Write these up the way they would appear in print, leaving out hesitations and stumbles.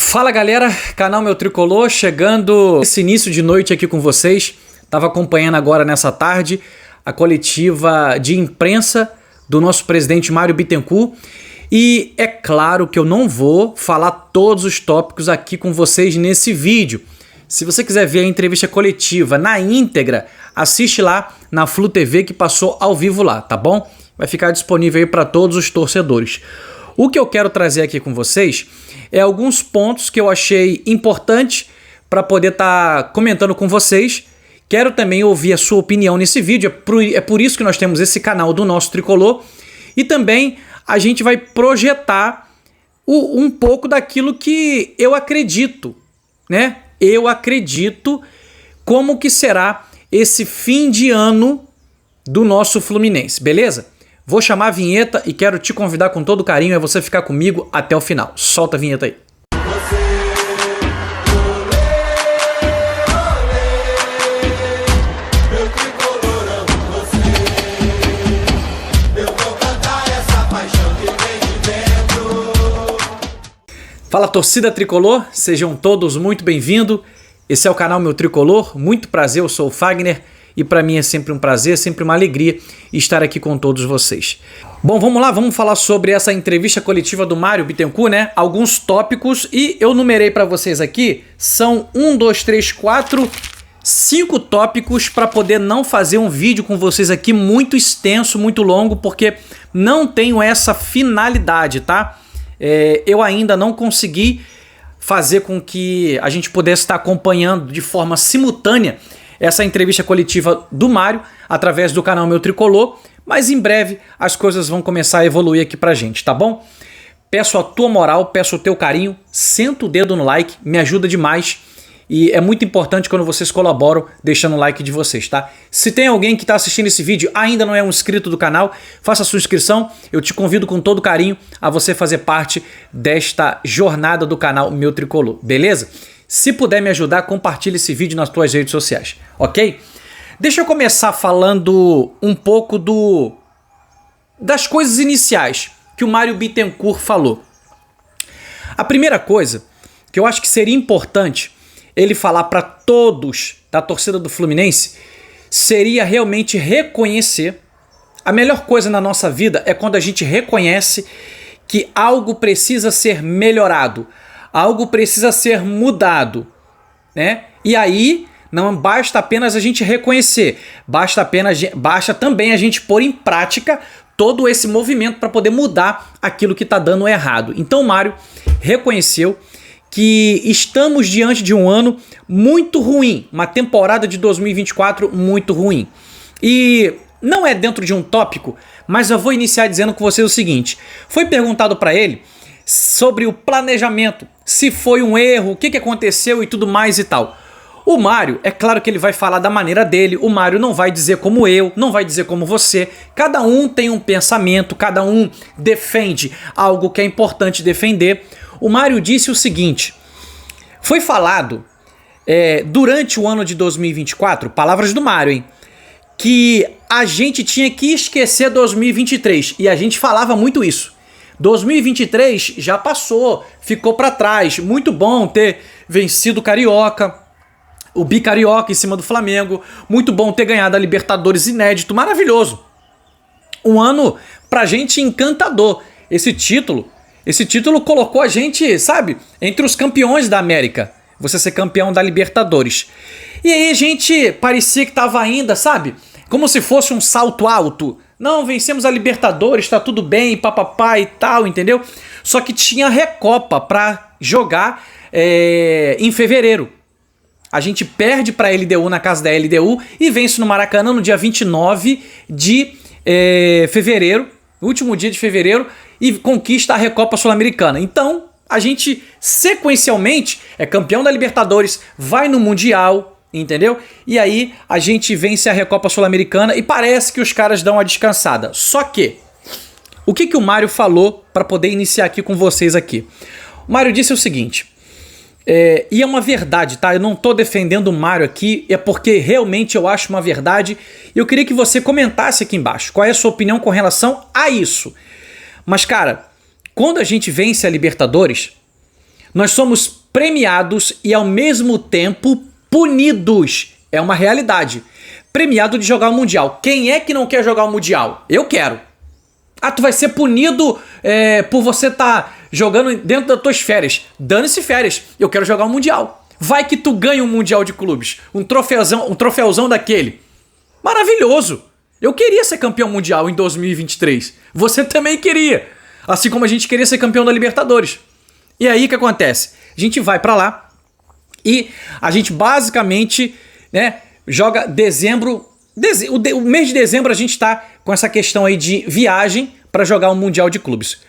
Fala galera, canal Meu Tricolor, chegando esse início de noite aqui com vocês. Tava acompanhando agora nessa tarde a coletiva de imprensa do nosso presidente Mário Bittencourt. E é claro que eu não vou falar todos os tópicos aqui com vocês nesse vídeo. Se você quiser ver a entrevista coletiva na íntegra, assiste lá na Flu TV que passou ao vivo lá, tá bom? Vai ficar disponível aí para todos os torcedores. O que eu quero trazer aqui com vocês é alguns pontos que eu achei importante para poder estar comentando com vocês. Quero também ouvir a sua opinião nesse vídeo, é por isso que nós temos esse canal do nosso Tricolor. E também a gente vai projetar um pouco daquilo que eu acredito, né? Eu acredito como que será esse fim de ano do nosso Fluminense, beleza? Vou chamar a vinheta e quero te convidar com todo carinho a você ficar comigo até o final. Solta a vinheta aí. Fala torcida Tricolor, sejam todos muito bem-vindos. Esse é o canal Meu Tricolor, muito prazer, eu sou o Fagner. E para mim é sempre um prazer, sempre uma alegria estar aqui com todos vocês. Bom, vamos lá, vamos falar sobre essa entrevista coletiva do Mário Bittencourt, né? Alguns tópicos e eu numerei para vocês aqui, são 5 tópicos para poder não fazer um vídeo com vocês aqui muito extenso, muito longo, porque não tenho essa finalidade, tá? Eu ainda não consegui fazer com que a gente pudesse estar acompanhando de forma simultânea essa entrevista coletiva do Mário através do canal Meu Tricolor, mas em breve as coisas vão começar a evoluir aqui pra gente, tá bom? Peço a tua moral, peço o teu carinho, senta o dedo no like, me ajuda demais e é muito importante quando vocês colaboram deixando o like de vocês, tá? Se tem alguém que está assistindo esse vídeo ainda não é um inscrito do canal, faça a sua inscrição, eu te convido com todo carinho a você fazer parte desta jornada do canal Meu Tricolor, beleza? Se puder me ajudar, compartilhe esse vídeo nas tuas redes sociais, ok? Deixa eu começar falando um pouco das coisas iniciais que o Mário Bittencourt falou. A primeira coisa que eu acho que seria importante ele falar para todos da torcida do Fluminense seria realmente reconhecer. A melhor coisa na nossa vida é quando a gente reconhece que algo precisa ser melhorado. Algo precisa ser mudado, né? E aí não basta apenas a gente reconhecer, basta também a gente pôr em prática todo esse movimento para poder mudar aquilo que está dando errado. Então o Mário reconheceu que estamos diante de um ano muito ruim, uma temporada de 2024 muito ruim. E não é dentro de um tópico, mas eu vou iniciar dizendo com você o seguinte: foi perguntado para ele sobre o planejamento, se foi um erro, o que aconteceu e tudo mais e tal. O Mário, é claro que ele vai falar da maneira dele, o Mário não vai dizer como eu, não vai dizer como você, cada um tem um pensamento, cada um defende algo que é importante defender. O Mário disse o seguinte, foi falado durante o ano de 2024, palavras do Mário, hein, que a gente tinha que esquecer 2023, e a gente falava muito isso. 2023 já passou, ficou para trás. Muito bom ter vencido o Carioca, o Bicarioca em cima do Flamengo. Muito bom ter ganhado a Libertadores inédito, maravilhoso. Um ano pra gente encantador. Esse título colocou a gente, sabe, entre os campeões da América. Você ser campeão da Libertadores. E aí a gente parecia que tava ainda, sabe, como se fosse um salto alto. Não, vencemos a Libertadores, tá tudo bem, papapá e tal, entendeu? Só que tinha Recopa pra jogar em fevereiro. A gente perde pra LDU na casa da LDU e vence no Maracanã no dia 29 de fevereiro, último dia de fevereiro, e conquista a Recopa Sul-Americana. Então, a gente sequencialmente é campeão da Libertadores, vai no Mundial, entendeu? E aí a gente vence a Recopa Sul-Americana e parece que os caras dão uma descansada. Só que, o que o Mário falou para poder iniciar aqui com vocês aqui? O Mário disse o seguinte, e é uma verdade, tá? Eu não tô defendendo o Mário aqui, é porque realmente eu acho uma verdade. E eu queria que você comentasse aqui embaixo qual é a sua opinião com relação a isso. Mas, cara, quando a gente vence a Libertadores, Nós somos premiados e ao mesmo tempo punidos. É uma realidade. Premiado de jogar o Mundial. Quem é que não quer jogar o Mundial? Eu quero. Ah, tu vai ser punido por você estar jogando dentro das tuas férias. Dane-se férias. Eu quero jogar o Mundial. Vai que tu ganha um Mundial de Clubes. Um troféuzão daquele. Maravilhoso. Eu queria ser campeão mundial em 2023. Você também queria. Assim como a gente queria ser campeão da Libertadores. E aí o que acontece? A gente vai pra lá e a gente basicamente, né, joga dezembro. O mês de dezembro a gente tá com essa questão aí de viagem para jogar um Mundial de Clubes.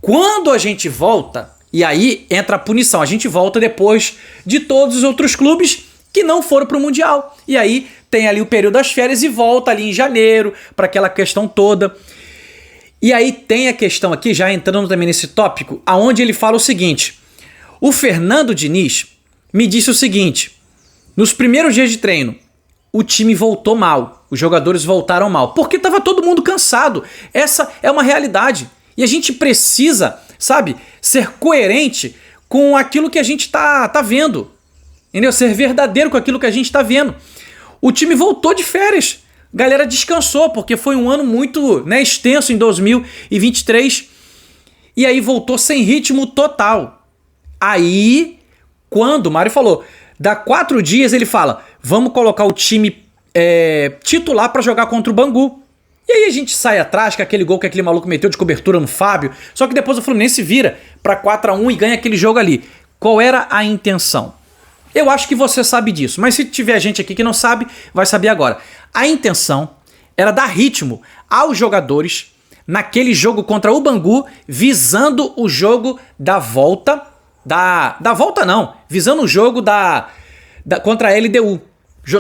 Quando a gente volta, e aí entra a punição, a gente volta depois de todos os outros clubes que não foram pro Mundial. E aí tem ali o período das férias e volta ali em janeiro para aquela questão toda. E aí tem a questão aqui, já entrando também nesse tópico, aonde ele fala o seguinte: o Fernando Diniz me disse o seguinte: nos primeiros dias de treino, o time voltou mal, os jogadores voltaram mal, porque estava todo mundo cansado. Essa é uma realidade. E a gente precisa, sabe, ser coerente com aquilo que a gente tá vendo. Entendeu? Ser verdadeiro com aquilo que a gente tá vendo. O time voltou de férias. Galera descansou, porque foi um ano muito, né, extenso em 2023. E aí voltou sem ritmo total. Aí, quando o Mário falou, dá 4 dias, ele fala, vamos colocar o time titular para jogar contra o Bangu. E aí a gente sai atrás, com aquele gol que aquele maluco meteu de cobertura no Fábio. Só que depois o Fluminense vira para 4-1 e ganha aquele jogo ali. Qual era a intenção? Eu acho que você sabe disso, mas se tiver gente aqui que não sabe, vai saber agora. A intenção era dar ritmo aos jogadores naquele jogo contra o Bangu, visando o jogo da volta, da volta não, visando o jogo contra a LDU.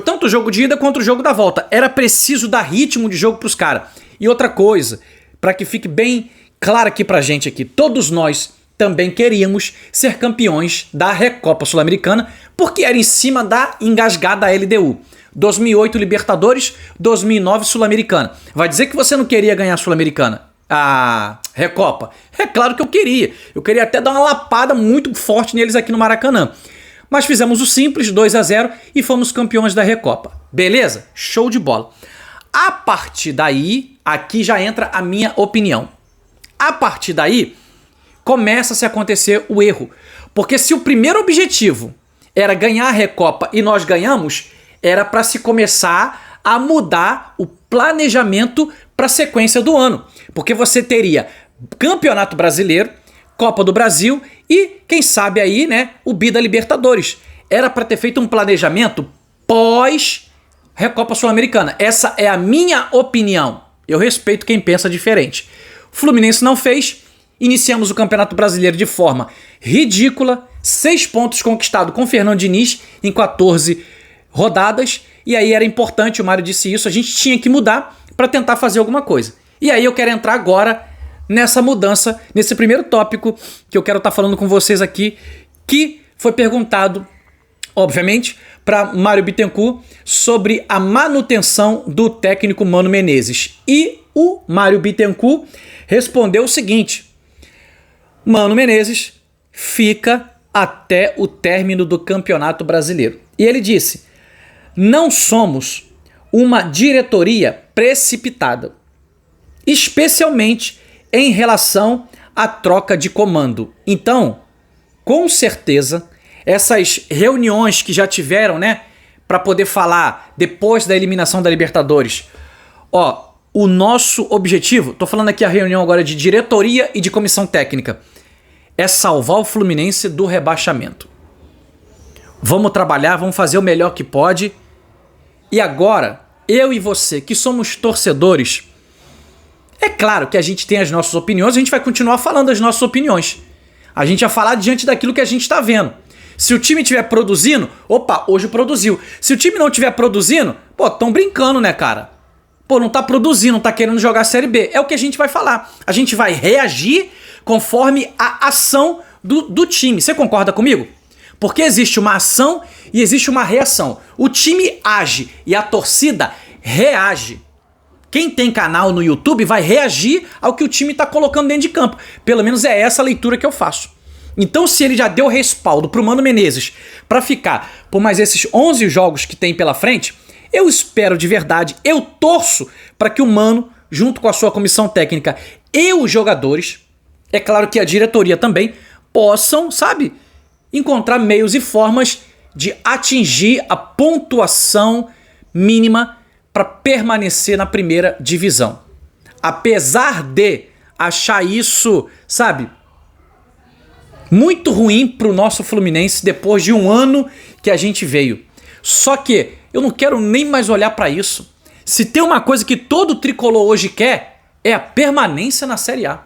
Tanto o jogo de ida quanto o jogo da volta. Era preciso dar ritmo de jogo pros caras. E outra coisa, para que fique bem claro aqui pra gente aqui, todos nós também queríamos ser campeões da Recopa Sul-Americana, porque era em cima da engasgada LDU. 2008 Libertadores, 2009 Sul-Americana. Vai dizer que você não queria ganhar a Sul-Americana? A Recopa? É claro que eu queria. Eu queria até dar uma lapada muito forte neles aqui no Maracanã. Mas fizemos o simples, 2-0, e fomos campeões da Recopa. Beleza? Show de bola. A partir daí, aqui já entra a minha opinião. A partir daí, começa a se acontecer o erro. Porque se o primeiro objetivo era ganhar a Recopa e nós ganhamos, era para se começar a mudar o planejamento para a sequência do ano. Porque você teria Campeonato Brasileiro, Copa do Brasil e, quem sabe aí, né, o bi da Libertadores. Era para ter feito um planejamento pós Recopa Sul-Americana. Essa é a minha opinião. Eu respeito quem pensa diferente. O Fluminense não fez. Iniciamos o Campeonato Brasileiro de forma ridícula. 6 pontos conquistados com Fernando Diniz em 14 rodadas. E aí era importante, o Mário disse isso, a gente tinha que mudar para tentar fazer alguma coisa. E aí eu quero entrar agora nessa mudança, nesse primeiro tópico que eu quero estar falando com vocês aqui, que foi perguntado, obviamente, para Mário Bittencourt sobre a manutenção do técnico Mano Menezes. E o Mário Bittencourt respondeu o seguinte: Mano Menezes fica até o término do Campeonato Brasileiro. E ele disse: não somos uma diretoria precipitada, especialmente em relação à troca de comando. Então, com certeza, essas reuniões que já tiveram, né, para poder falar depois da eliminação da Libertadores, o nosso objetivo, tô falando aqui a reunião agora de diretoria e de comissão técnica, é salvar o Fluminense do rebaixamento. Vamos trabalhar, vamos fazer o melhor que pode. E agora, eu e você, que somos torcedores, é claro que a gente tem as nossas opiniões, a gente vai continuar falando as nossas opiniões. A gente vai falar diante daquilo que a gente está vendo. Se o time estiver produzindo, opa, hoje produziu. Se o time não estiver produzindo, tão brincando, né, cara? Não tá produzindo, não tá querendo jogar a Série B. É o que a gente vai falar. A gente vai reagir conforme a ação do time. Você concorda comigo? Porque existe uma ação e existe uma reação. O time age e a torcida reage. Quem tem canal no YouTube vai reagir ao que o time está colocando dentro de campo. Pelo menos é essa a leitura que eu faço. Então, se ele já deu respaldo pro Mano Menezes para ficar por mais esses 11 jogos que tem pela frente, eu espero de verdade, eu torço para que o Mano, junto com a sua comissão técnica e os jogadores, é claro que a diretoria também, possam, sabe, encontrar meios e formas de atingir a pontuação mínima para permanecer na primeira divisão. Apesar de achar isso, sabe, muito ruim pro nosso Fluminense depois de um ano que a gente veio. Só que eu não quero nem mais olhar para isso. Se tem uma coisa que todo tricolor hoje quer, é a permanência na Série A.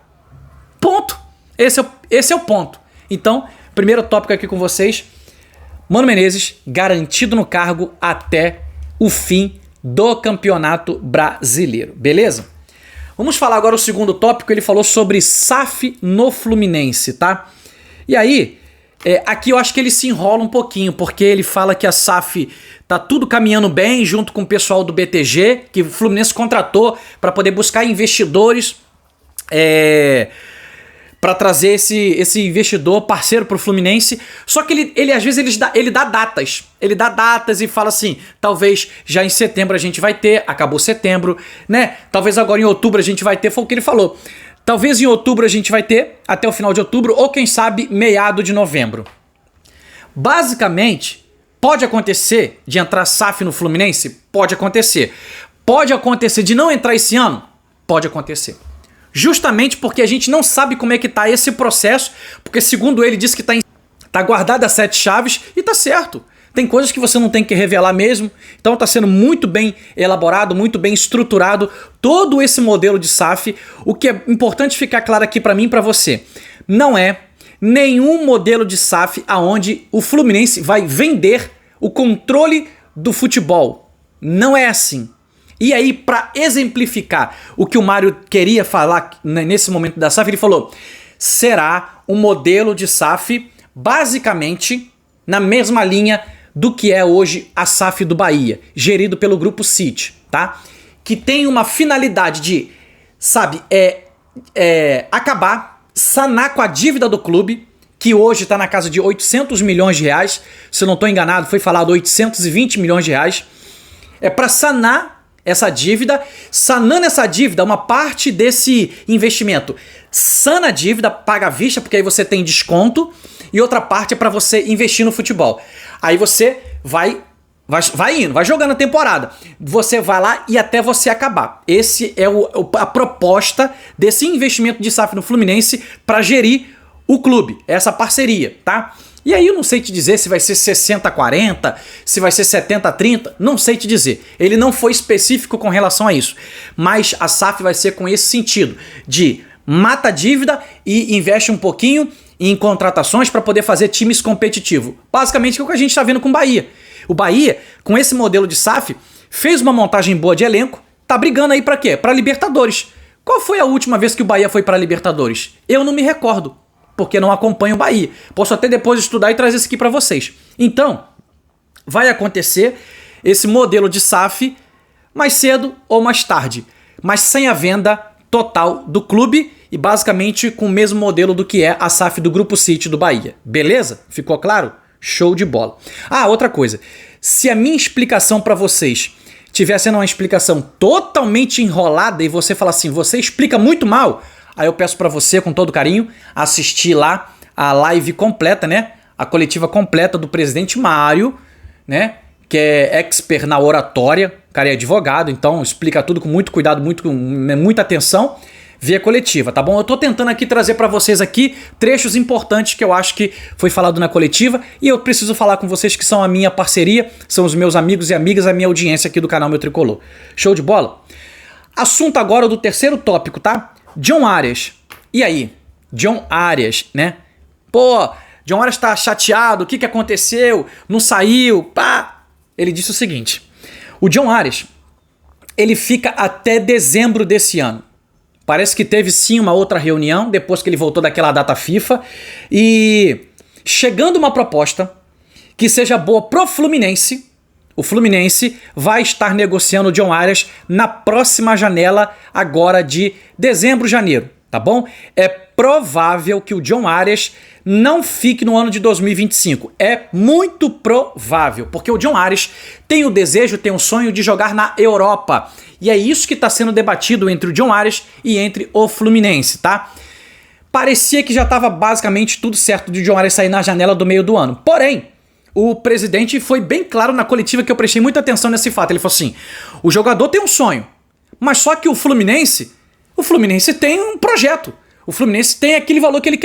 Ponto. Esse é o ponto. Então, primeiro tópico aqui com vocês, Mano Menezes garantido no cargo até o fim do Campeonato Brasileiro. Beleza? Vamos falar agora o segundo tópico, ele falou sobre SAF no Fluminense, tá? E aí, aqui eu acho que ele se enrola um pouquinho, porque ele fala que a SAF tá tudo caminhando bem junto com o pessoal do BTG, que o Fluminense contratou para poder buscar investidores para trazer esse investidor parceiro pro Fluminense. Só que ele às vezes ele dá datas. Ele dá datas e fala assim, talvez já em setembro a gente vai ter, acabou setembro, né? Talvez agora em outubro a gente vai ter, foi o que ele falou. Talvez em outubro a gente vai ter, até o final de outubro, ou quem sabe meado de novembro. Basicamente, pode acontecer de entrar SAF no Fluminense? Pode acontecer. Pode acontecer de não entrar esse ano? Pode acontecer. Justamente porque a gente não sabe como é que tá esse processo, porque segundo ele diz que tá guardado as 7 chaves e tá certo. Tem coisas que você não tem que revelar mesmo, então tá sendo muito bem elaborado, muito bem estruturado todo esse modelo de SAF. O que é importante ficar claro aqui pra mim e pra você, não é nenhum modelo de SAF aonde o Fluminense vai vender o controle do futebol. Não é assim. E aí, para exemplificar o que o Mário queria falar nesse momento da SAF, ele falou, será um modelo de SAF basicamente na mesma linha do que é hoje a SAF do Bahia, gerido pelo Grupo City, tá? Que tem uma finalidade de, sabe, acabar, sanar com a dívida do clube, que hoje está na casa de 800 milhões de reais, se eu não estou enganado, foi falado 820 milhões de reais, é para sanar essa dívida. Sanando essa dívida, uma parte desse investimento sana a dívida, paga à vista, porque aí você tem desconto, e outra parte é para você investir no futebol. Aí você vai indo, vai jogando a temporada. Você vai lá e até você acabar. Esse é a proposta desse investimento de SAF no Fluminense para gerir o clube, essa parceria, tá? E aí eu não sei te dizer se vai ser 60-40, se vai ser 70-30, não sei te dizer. Ele não foi específico com relação a isso. Mas a SAF vai ser com esse sentido, de mata a dívida e investe um pouquinho em contratações para poder fazer times competitivos. Basicamente é o que a gente está vendo com o Bahia. O Bahia, com esse modelo de SAF, fez uma montagem boa de elenco, tá brigando aí para quê? Para Libertadores. Qual foi a última vez que o Bahia foi para Libertadores? Eu não me recordo, porque não acompanho o Bahia. Posso até depois estudar e trazer isso aqui para vocês. Então, vai acontecer esse modelo de SAF mais cedo ou mais tarde, mas sem a venda total do clube e basicamente com o mesmo modelo do que é a SAF do Grupo City do Bahia. Beleza? Ficou claro? Show de bola. Ah, outra coisa. Se a minha explicação para vocês tiver sendo uma explicação totalmente enrolada e você falar assim, você explica muito mal, aí eu peço para você, com todo carinho, assistir lá a live completa, né? A coletiva completa do presidente Mário, né? Que é expert na oratória, o cara é advogado, então explica tudo com muito cuidado, com muita atenção. Vê a coletiva, tá bom? Eu tô tentando aqui trazer pra vocês aqui trechos importantes que eu acho que foi falado na coletiva e eu preciso falar com vocês que são a minha parceria, são os meus amigos e amigas, a minha audiência aqui do canal Meu Tricolor. Show de bola? Assunto agora do terceiro tópico, tá? John Arias. E aí? John Arias, né? Pô, John Arias tá chateado, o que aconteceu? Não saiu, pá! Ele disse o seguinte, o John Arias, ele fica até dezembro desse ano. Parece que teve sim uma outra reunião, depois que ele voltou daquela data FIFA, e chegando uma proposta que seja boa pro Fluminense, o Fluminense vai estar negociando o John Arias na próxima janela agora de dezembro, janeiro, tá bom? É provável que o John Arias não fique no ano de 2025. É muito provável, porque o John Ares tem o desejo, tem o sonho de jogar na Europa. E é isso que está sendo debatido entre o John Ares e entre o Fluminense, tá? Parecia que já estava basicamente tudo certo de o John Ares sair na janela do meio do ano. Porém, o presidente foi bem claro na coletiva, que eu prestei muita atenção nesse fato. Ele falou assim, o jogador tem um sonho, mas só que o Fluminense tem um projeto. O Fluminense tem aquele valor que ele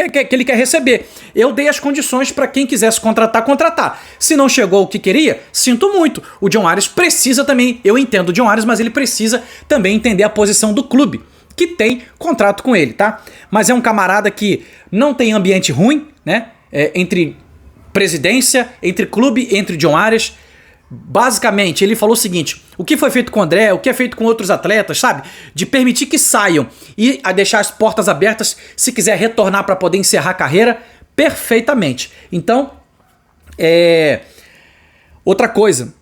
quer receber. Eu dei as condições para quem quisesse contratar. Se não chegou o que queria, sinto muito. O John Ares precisa também, eu entendo o John Ares, mas ele precisa também entender a posição do clube, que tem contrato com ele, tá? Mas é um camarada que não tem ambiente ruim, né? Entre presidência, entre clube, entre John Ares. Basicamente, ele falou o seguinte, o que foi feito com o André, o que é feito com outros atletas, sabe? De permitir que saiam e a deixar as portas abertas se quiser retornar para poder encerrar a carreira, perfeitamente. Então, outra coisa,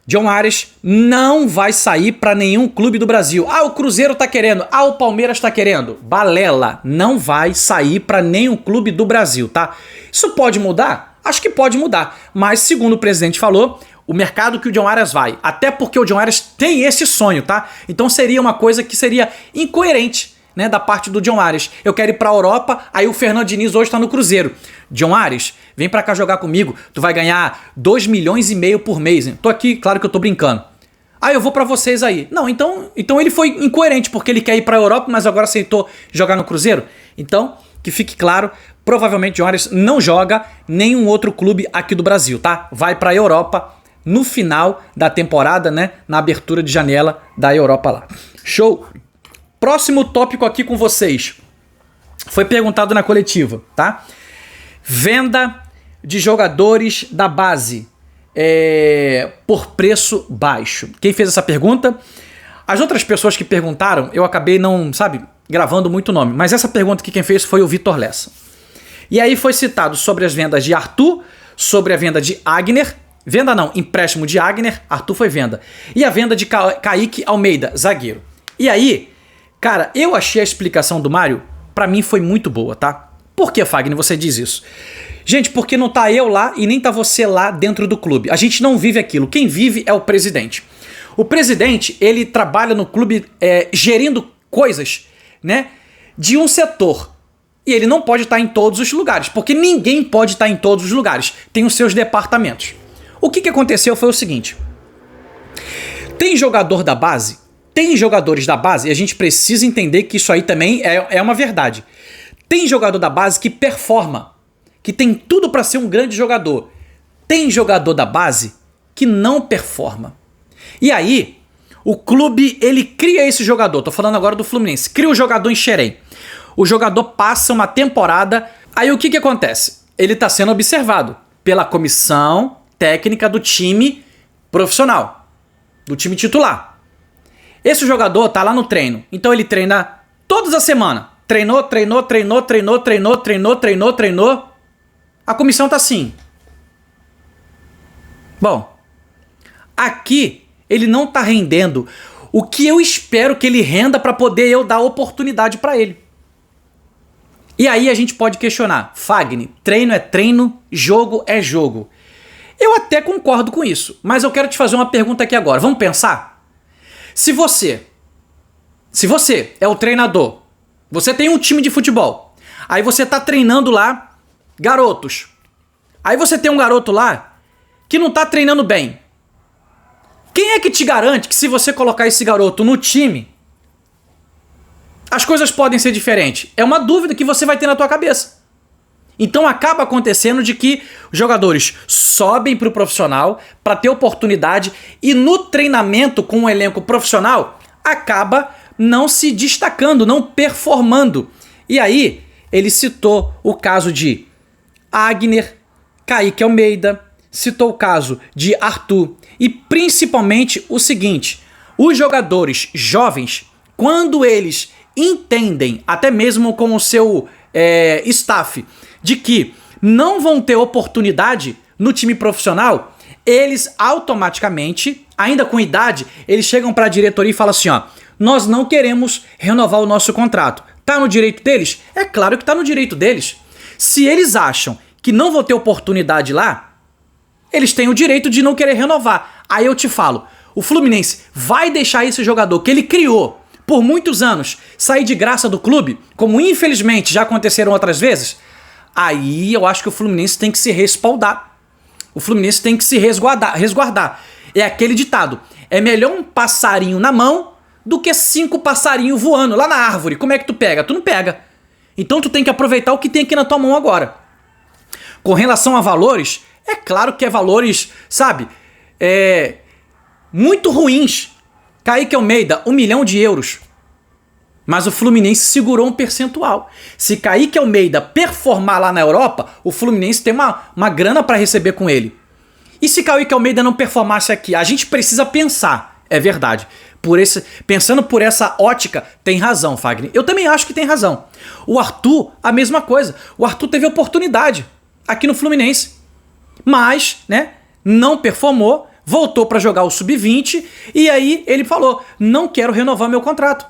John Ares não vai sair para nenhum clube do Brasil. Ah, o Cruzeiro tá querendo, ah, o Palmeiras tá querendo. Balela, não vai sair para nenhum clube do Brasil, tá? Isso pode mudar? Acho que pode mudar, mas segundo o presidente falou, o mercado que o John Ares vai, até porque o John Ares tem esse sonho, tá? Então seria uma coisa que seria incoerente, né, da parte do John Ares. Eu quero ir pra Europa, aí o Fernando Diniz hoje tá no Cruzeiro. John Ares, vem pra cá jogar comigo, tu vai ganhar 2,5 milhões por mês. Hein? Tô aqui, claro que eu tô brincando. Ah, eu vou pra vocês aí. Não, então ele foi incoerente, porque ele quer ir pra Europa, mas agora aceitou jogar no Cruzeiro. Então, que fique claro, provavelmente John Ares não joga nenhum outro clube aqui do Brasil, tá? Vai pra Europa no final da temporada, né? Na abertura de janela da Europa lá. Show! Próximo tópico aqui com vocês. Foi perguntado na coletiva, tá? Venda de jogadores da base por preço baixo. Quem fez essa pergunta? As outras pessoas que perguntaram, eu acabei não, gravando muito nome. Mas essa pergunta que quem fez foi o Vitor Lessa. E aí foi citado sobre as vendas de Arthur, sobre a venda de Agner. Venda não, empréstimo de Agner, Arthur foi venda. E a venda de Kaique Almeida, zagueiro. E aí, cara, eu achei a explicação do Mário, pra mim foi muito boa, tá? Por que, Fagner, você diz isso? Gente, porque não tá eu lá e nem tá você lá dentro do clube. A gente não vive aquilo. Quem vive é o presidente. O presidente, ele trabalha no clube gerindo coisas, né, de um setor. E ele não pode estar em todos os lugares, porque ninguém pode estar em todos os lugares. Tem os seus departamentos. O que aconteceu foi o seguinte. Tem jogador da base, tem jogadores da base, e a gente precisa entender que isso aí também é uma verdade. Tem jogador da base que performa, que tem tudo para ser um grande jogador. Tem jogador da base que não performa. E aí, o clube, ele cria esse jogador. Tô falando agora do Fluminense. Cria o jogador em Xerém. O jogador passa uma temporada. Aí o que acontece? Ele tá sendo observado pela comissão técnica do time profissional, do time titular. Esse jogador tá lá no treino. Então ele treina todas as semanas. Treinou. A comissão tá assim. Bom, aqui ele não tá rendendo o que eu espero que ele renda para poder eu dar oportunidade para ele. E aí a gente pode questionar, Fagner, treino é treino, jogo é jogo. Eu até concordo com isso, mas eu quero te fazer uma pergunta aqui agora. Vamos pensar? Se você é o treinador, você tem um time de futebol, aí você tá treinando lá garotos. Aí você tem um garoto lá que não tá treinando bem. Quem é que te garante que se você colocar esse garoto no time, as coisas podem ser diferentes? É uma dúvida que você vai ter na tua cabeça. Então acaba acontecendo de que os jogadores sobem para o profissional para ter oportunidade e no treinamento com o elenco profissional acaba não se destacando, não performando. E aí ele citou o caso de Agner, Kaique Almeida, citou o caso de Arthur e principalmente o seguinte, os jogadores jovens, quando eles entendem, até mesmo com o seu staff, de que não vão ter oportunidade no time profissional, eles automaticamente, ainda com idade, eles chegam para a diretoria e falam assim, ó, nós não queremos renovar o nosso contrato. Tá no direito deles? É claro que tá no direito deles. Se eles acham que não vão ter oportunidade lá, eles têm o direito de não querer renovar. Aí eu te falo, o Fluminense vai deixar esse jogador que ele criou por muitos anos sair de graça do clube, como infelizmente já aconteceram outras vezes? Aí eu acho que o Fluminense tem que se respaldar. O Fluminense tem que se resguardar. É aquele ditado, é melhor um passarinho na mão do que 5 passarinhos voando lá na árvore. Como é que tu pega? Tu não pega. Então tu tem que aproveitar o que tem aqui na tua mão agora. Com relação a valores, é claro que é valores, sabe, muito ruins. Kaique Almeida, 1 milhão de euros. Mas o Fluminense segurou um percentual. Se Kaique Almeida performar lá na Europa, o Fluminense tem uma grana para receber com ele. E se Kaique Almeida não performasse aqui? A gente precisa pensar, é verdade. Pensando por essa ótica, tem razão, Fagner. Eu também acho que tem razão. O Arthur, a mesma coisa. O Arthur teve oportunidade aqui no Fluminense. Mas, né, não performou, voltou para jogar o Sub-20 e aí ele falou, não quero renovar meu contrato.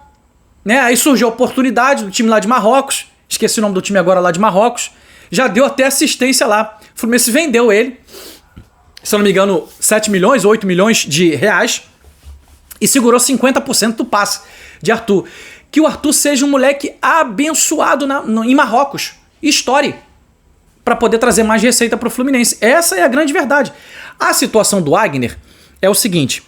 Né? Aí surgiu a oportunidade do time lá de Marrocos, esqueci o nome do time agora lá de Marrocos, já deu até assistência lá. O Fluminense vendeu ele, se eu não me engano, 7 milhões, 8 milhões de reais e segurou 50% do passe de Arthur. Que o Arthur seja um moleque abençoado em Marrocos. Estoure. Para poder trazer mais receita para o Fluminense. Essa é a grande verdade. A situação do Wagner é o seguinte.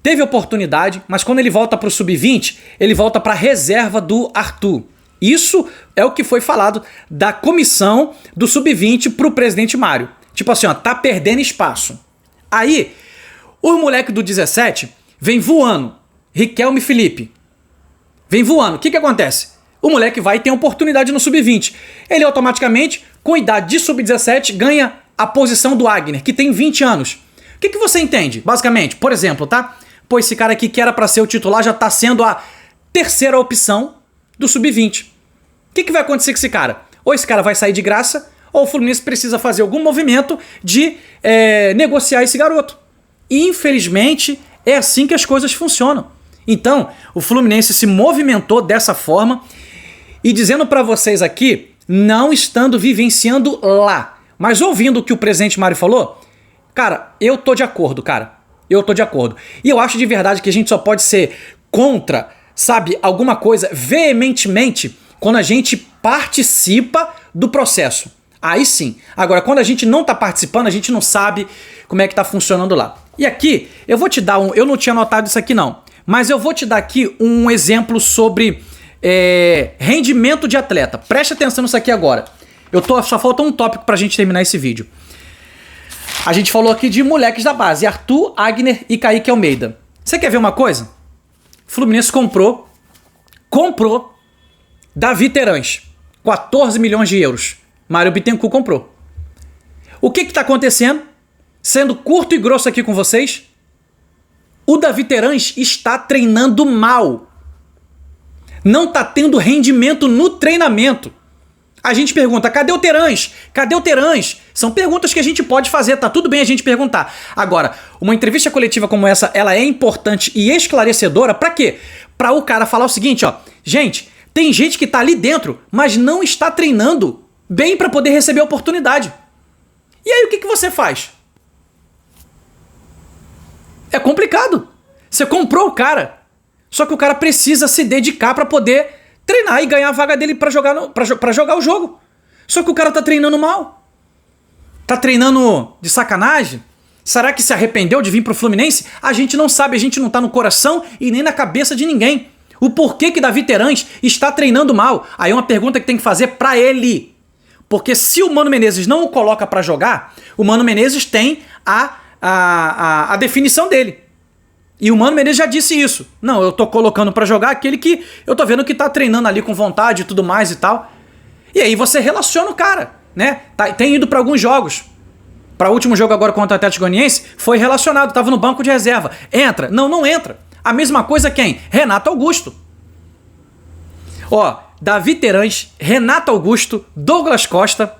Teve oportunidade, mas quando ele volta para o Sub-20, ele volta para a reserva do Arthur. Isso é o que foi falado da comissão do Sub-20 para o presidente Mário. Tipo assim, ó, tá perdendo espaço. Aí, o moleque do 17 vem voando. Riquelme Felipe. Vem voando. O que acontece? O moleque vai e tem oportunidade no Sub-20. Ele automaticamente, com idade de Sub-17, ganha a posição do Wagner, que tem 20 anos. O que você entende, basicamente? Por exemplo, tá? Pô, esse cara aqui que era pra ser o titular já tá sendo a terceira opção do Sub-20. O que vai acontecer com esse cara? Ou esse cara vai sair de graça, ou o Fluminense precisa fazer algum movimento de negociar esse garoto. E, infelizmente, é assim que as coisas funcionam. Então, o Fluminense se movimentou dessa forma e dizendo pra vocês aqui, não estando vivenciando lá, mas ouvindo o que o presidente Mário falou, cara, eu tô de acordo, cara. Eu tô de acordo. E eu acho de verdade que a gente só pode ser contra, sabe, alguma coisa veementemente quando a gente participa do processo. Aí sim. Agora, quando a gente não tá participando, a gente não sabe como é que tá funcionando lá. E aqui, eu vou te dar eu não tinha notado isso aqui não, mas eu vou te dar aqui um exemplo sobre rendimento de atleta. Preste atenção nisso aqui agora. Só falta um tópico pra gente terminar esse vídeo. A gente falou aqui de moleques da base, Arthur, Wagner e Kaique Almeida. Você quer ver uma coisa? Fluminense comprou Davi Terãs, 14 milhões de euros. Mário Bittencourt comprou. O que tá acontecendo? Sendo curto e grosso aqui com vocês, o Davi Terãs está treinando mal. Não tá tendo rendimento no treinamento. A gente pergunta, cadê o Terãs? Cadê o Terãs? São perguntas que a gente pode fazer, tá tudo bem a gente perguntar. Agora, uma entrevista coletiva como essa, ela é importante e esclarecedora pra quê? Pra o cara falar o seguinte, ó, gente, tem gente que tá ali dentro, mas não está treinando bem pra poder receber a oportunidade. E aí o que você faz? É complicado. Você comprou o cara, só que o cara precisa se dedicar pra poder treinar e ganhar a vaga dele pra jogar o jogo. Só que o cara tá treinando mal. Tá treinando de sacanagem? Será que se arrependeu de vir pro Fluminense? A gente não sabe, a gente não tá no coração e nem na cabeça de ninguém. O porquê que Davi Terãs está treinando mal? Aí é uma pergunta que tem que fazer pra ele. Porque se o Mano Menezes não o coloca pra jogar, o Mano Menezes tem a definição dele. E o Mano Menezes já disse isso. Não, eu tô colocando pra jogar aquele que eu tô vendo que tá treinando ali com vontade e tudo mais e tal. E aí você relaciona o cara, né? Tem ido pra alguns jogos. Para o último jogo agora contra o Atlético Goianiense, foi relacionado, tava no banco de reserva. Entra? Não entra. A mesma coisa quem? Renato Augusto. Ó, Davi Terãs, Renato Augusto, Douglas Costa,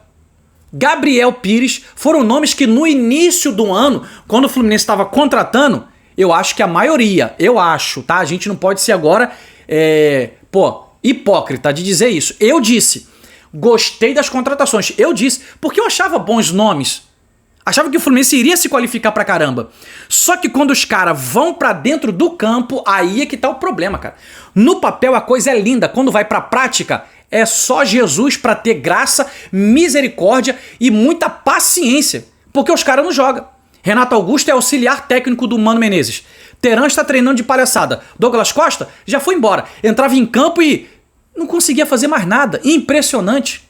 Gabriel Pires, foram nomes que no início do ano, quando o Fluminense estava contratando, eu acho que a maioria, tá? A gente não pode ser agora, hipócrita de dizer isso. Eu disse, gostei das contratações. Eu disse, porque eu achava bons nomes. Achava que o Fluminense iria se qualificar pra caramba. Só que quando os caras vão pra dentro do campo, aí é que tá o problema, cara. No papel a coisa é linda, quando vai pra prática, é só Jesus pra ter graça, misericórdia e muita paciência. Porque os caras não jogam. Renato Augusto é auxiliar técnico do Mano Menezes. Teran está treinando de palhaçada. Douglas Costa já foi embora. Entrava em campo e não conseguia fazer mais nada. Impressionante.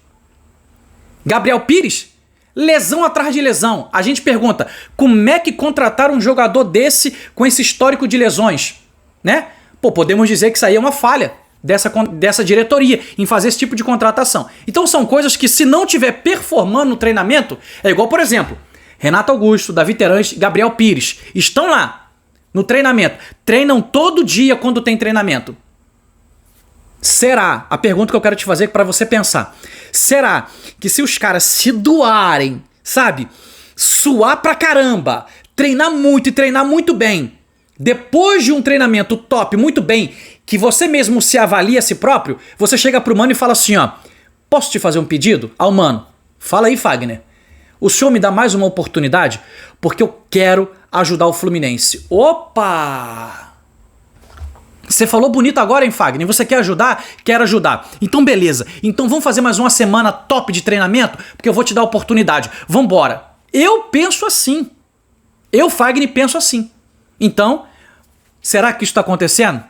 Gabriel Pires, lesão atrás de lesão. A gente pergunta, como é que contrataram um jogador desse com esse histórico de lesões? Né? Pô, podemos dizer que isso aí é uma falha dessa diretoria em fazer esse tipo de contratação. Então são coisas que, se não tiver performando no treinamento, é igual, por exemplo, Renato Augusto, Davi Terãs, Gabriel Pires, estão lá no treinamento, treinam todo dia quando tem treinamento. Será, a pergunta que eu quero te fazer para você pensar, será que se os caras se doarem, sabe, suar pra caramba, treinar muito e treinar muito bem, depois de um treinamento top, muito bem, que você mesmo se avalia a si próprio, você chega pro mano e fala assim, ó, posso te fazer um pedido? Ao mano, fala aí, Fagner. O senhor me dá mais uma oportunidade? Porque eu quero ajudar o Fluminense. Opa! Você falou bonito agora, hein, Fagner? Você quer ajudar? Quero ajudar. Então, beleza. Então, vamos fazer mais uma semana top de treinamento? Porque eu vou te dar a oportunidade. Vambora. Eu penso assim. Eu, Fagner, penso assim. Então, será que isso está acontecendo?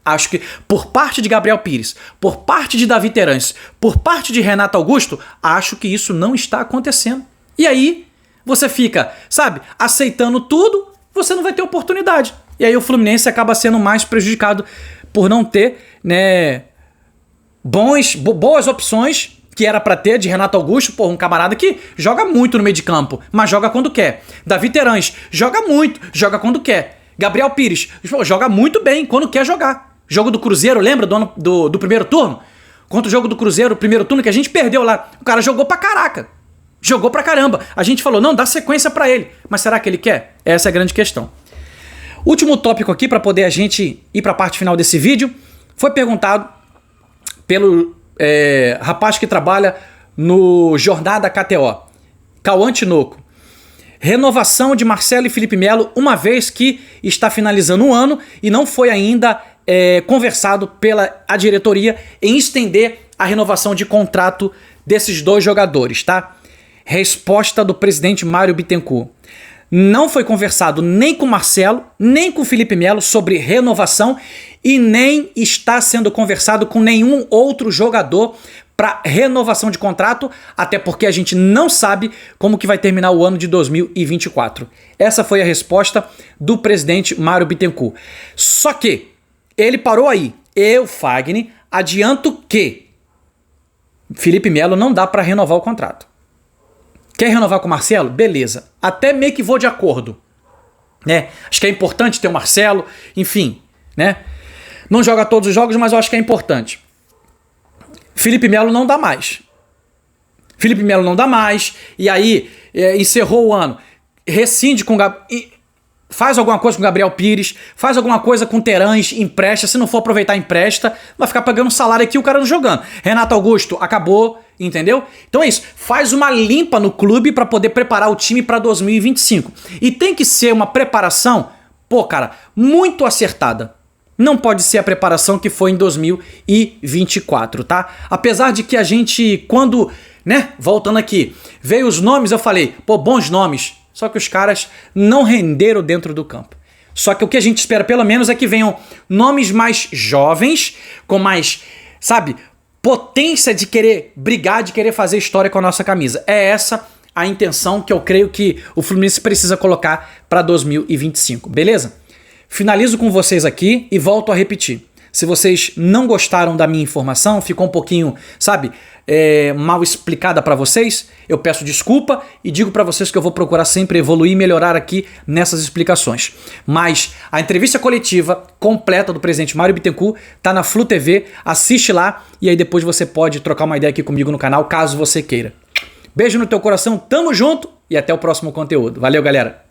Acho que por parte de Gabriel Pires, por parte de Davi Terãs, por parte de Renato Augusto, acho que isso não está acontecendo. E aí, você fica, sabe, aceitando tudo, você não vai ter oportunidade. E aí o Fluminense acaba sendo mais prejudicado por não ter, né, boas opções que era pra ter de Renato Augusto, um camarada que joga muito no meio de campo, mas joga quando quer. Davi Terãs joga muito, joga quando quer. Gabriel Pires joga muito bem quando quer jogar. Jogo do Cruzeiro, lembra do primeiro turno? Contra o jogo do Cruzeiro, o primeiro turno que a gente perdeu lá. O cara jogou pra caraca. Jogou pra caramba. A gente falou, não, dá sequência pra ele. Mas será que ele quer? Essa é a grande questão. Último tópico aqui para poder a gente ir pra parte final desse vídeo. Foi perguntado pelo rapaz que trabalha no Jornada KTO, Cauã Tinoco. Renovação de Marcelo e Felipe Melo, uma vez que está finalizando o ano e não foi ainda conversado pela diretoria em estender a renovação de contrato desses dois jogadores, tá? Resposta do presidente Mário Bittencourt. Não foi conversado nem com Marcelo, nem com Felipe Melo sobre renovação e nem está sendo conversado com nenhum outro jogador para renovação de contrato, até porque a gente não sabe como que vai terminar o ano de 2024. Essa foi a resposta do presidente Mário Bittencourt. Só que ele parou aí. Eu, Fagner, adianto que Felipe Melo não dá para renovar o contrato. Quer renovar com o Marcelo? Beleza. Até meio que vou de acordo. Né? Acho que é importante ter o Marcelo, enfim, né? Não joga todos os jogos, mas eu acho que é importante. Felipe Melo não dá mais. Felipe Melo não dá mais. E aí, encerrou o ano. Rescinde com faz alguma coisa com o Gabriel Pires, faz alguma coisa com o Terãs, empresta. Se não for aproveitar, empresta. Vai ficar pagando um salário aqui o cara não jogando. Renato Augusto, acabou, entendeu? Então é isso. Faz uma limpa no clube para poder preparar o time para 2025. E tem que ser uma preparação, cara, muito acertada. Não pode ser a preparação que foi em 2024, tá? Apesar de que a gente, quando, né, voltando aqui, veio os nomes, eu falei, bons nomes. Só que os caras não renderam dentro do campo. Só que o que a gente espera, pelo menos, é que venham nomes mais jovens, com mais, sabe, potência de querer brigar, de querer fazer história com a nossa camisa. É essa a intenção que eu creio que o Fluminense precisa colocar para 2025, beleza? Finalizo com vocês aqui e volto a repetir. Se vocês não gostaram da minha informação, ficou um pouquinho, sabe, mal explicada para vocês, eu peço desculpa e digo para vocês que eu vou procurar sempre evoluir e melhorar aqui nessas explicações. Mas a entrevista coletiva completa do presidente Mário Bittencourt tá na Flu TV, assiste lá e aí depois você pode trocar uma ideia aqui comigo no canal, caso você queira. Beijo no teu coração, tamo junto e até o próximo conteúdo. Valeu, galera!